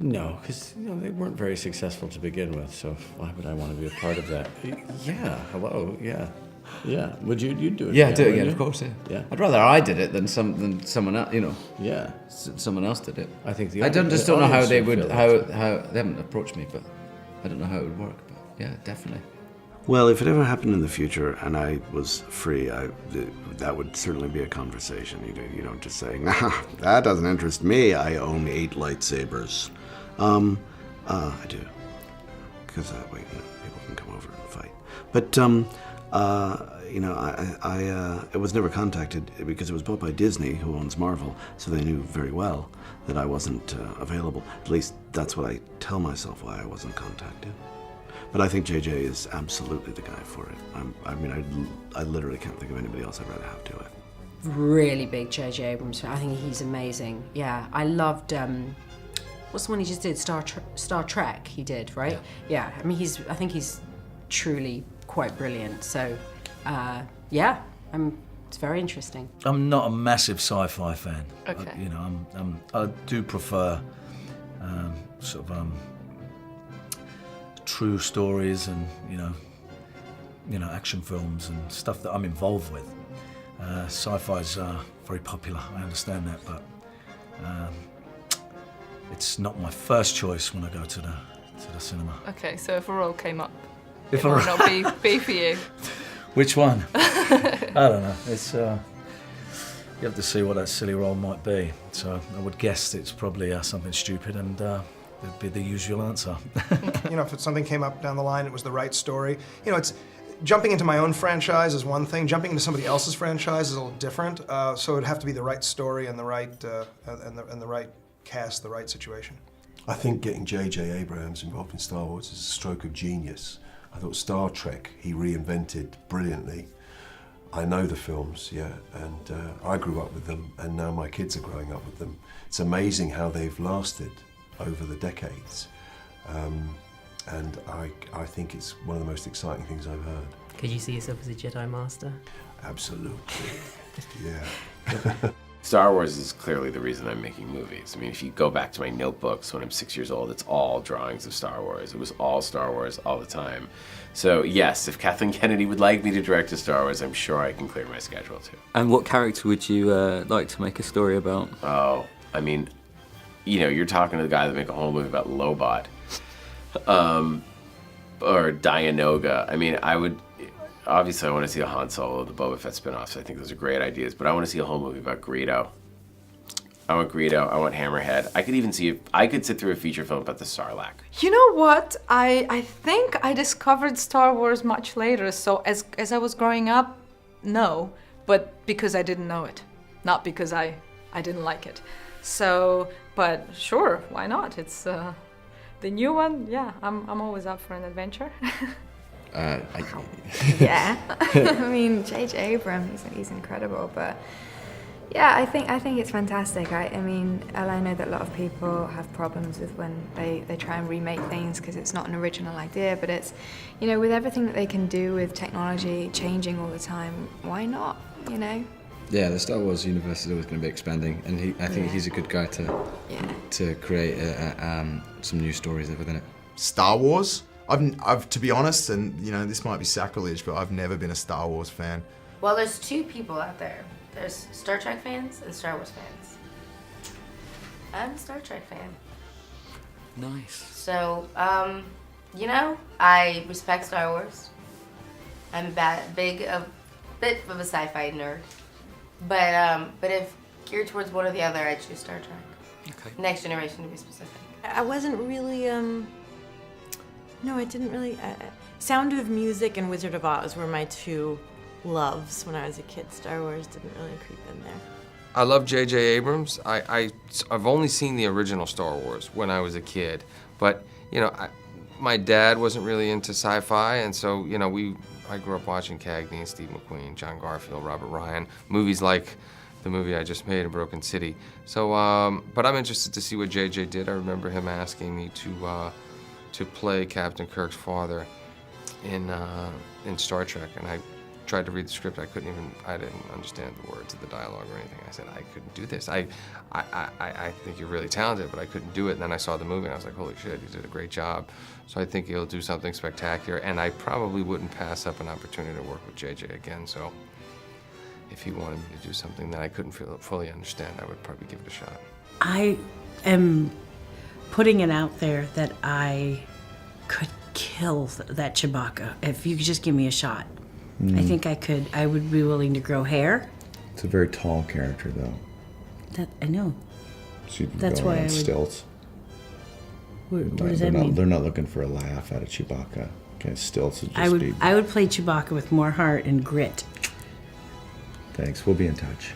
No, because they weren't very successful to begin with, so why would I want to be a part of that? Yeah, hello, yeah. Yeah, would you'd do it Yeah, again, do it again, wouldn't of course, yeah. Yeah. I'd rather I did it than someone else, Yeah. someone else did it. I think I don't know how they would, how how, they haven't approached me, but I don't know how it would work, but yeah, definitely. Well, if it ever happened in the future and I was free, that would certainly be a conversation. You don't just say, nah, that doesn't interest me. I own 8 lightsabers. I do. Because that way, people can come over and fight. But, it was never contacted because it was bought by Disney, who owns Marvel, so they knew very well that I wasn't available. At least that's what I tell myself why I wasn't contacted. But I think JJ is absolutely the guy for it. I literally can't think of anybody else I'd rather have do it. Really big J.J. Abrams fan. I think he's amazing. Yeah, I loved, what's the one he just did? Star Trek he did, right? Yeah, I mean, I think he's truly quite brilliant. So, it's very interesting. I'm not a massive sci-fi fan. Okay. I do prefer true stories and action films and stuff that I'm involved with. Sci-fi's very popular. I understand that, but it's not my first choice when I go to the cinema. Okay, so if a role came up, If it a might not be for you. Which one? I don't know. It's you have to see what that silly role might be. So I would guess it's probably something stupid, and it'd be the usual answer. If something came up down the line, it was the right story. It's jumping into my own franchise is one thing. Jumping into somebody else's franchise is a little different. So it'd have to be the right story and the right and the right cast, the right situation. I think getting J.J. Abrams involved in Star Wars is a stroke of genius. I thought Star Trek he reinvented brilliantly. I know the films, and I grew up with them, and now my kids are growing up with them. It's amazing how they've lasted over the decades. And I think it's one of the most exciting things I've heard. Could you see yourself as a Jedi Master? Absolutely, yeah. Star Wars is clearly the reason I'm making movies. I mean, if you go back to my notebooks when I'm 6 years old, it's all drawings of Star Wars. It was all Star Wars all the time. So yes, if Kathleen Kennedy would like me to direct a Star Wars, I'm sure I can clear my schedule too. And what character would you like to make a story about? Oh, I mean, you're talking to the guy that make a whole movie about Lobot. Or Dianoga. I mean, obviously I want to see a Han Solo, the Boba Fett spinoffs. I think those are great ideas, but I want to see a whole movie about Greedo. I want Greedo, I want Hammerhead. I could sit through a feature film about the Sarlacc. You know what? I think I discovered Star Wars much later, so as I was growing up, no, but because I didn't know it, not because I didn't like it. So, but sure, why not? It's the new one, yeah, I'm always up for an adventure. Yeah, I mean, J.J. Abrams, he's incredible, but yeah, I think it's fantastic. I know that a lot of people have problems with when they try and remake things because it's not an original idea, but it's, with everything that they can do with technology changing all the time, why not, Yeah, the Star Wars universe is always going to be expanding, and I think he's a good guy to create some new stories within it. Star Wars? I've to be honest, and this might be sacrilege, but I've never been a Star Wars fan. Well, there's two people out there. There's Star Trek fans and Star Wars fans. I'm a Star Trek fan. Nice. So, I respect Star Wars. I'm a bit of a sci-fi nerd. But if geared towards one or the other, I'd choose Star Trek. Okay. Next Generation to be specific. I wasn't really, no, I didn't really, Sound of Music and Wizard of Oz were my two loves when I was a kid. Star Wars didn't really creep in there. I love J.J. Abrams. I've only seen the original Star Wars when I was a kid, but my dad wasn't really into sci-fi, and so I grew up watching Cagney and Steve McQueen, John Garfield, Robert Ryan, movies like the movie I just made, Broken City. So, but I'm interested to see what J.J. did. I remember him asking me to play Captain Kirk's father in Star Trek, and tried to read the script, I didn't understand the words of the dialogue or anything. I said, I couldn't do this. I think you're really talented, but I couldn't do it. And then I saw the movie and I was like, holy shit, you did a great job. So I think he'll do something spectacular, and I probably wouldn't pass up an opportunity to work with JJ again. So if he wanted me to do something that I couldn't fully understand, I would probably give it a shot. I am putting it out there that I could kill that Chewbacca if you could just give me a shot. I think I could. I would be willing to grow hair. It's a very tall character, though. That I know. So you can That's go why on I would- stilts. What does that mean? They're not looking for a laugh out of Chewbacca. Okay, stilts would just be... I would play Chewbacca with more heart and grit. Thanks. We'll be in touch.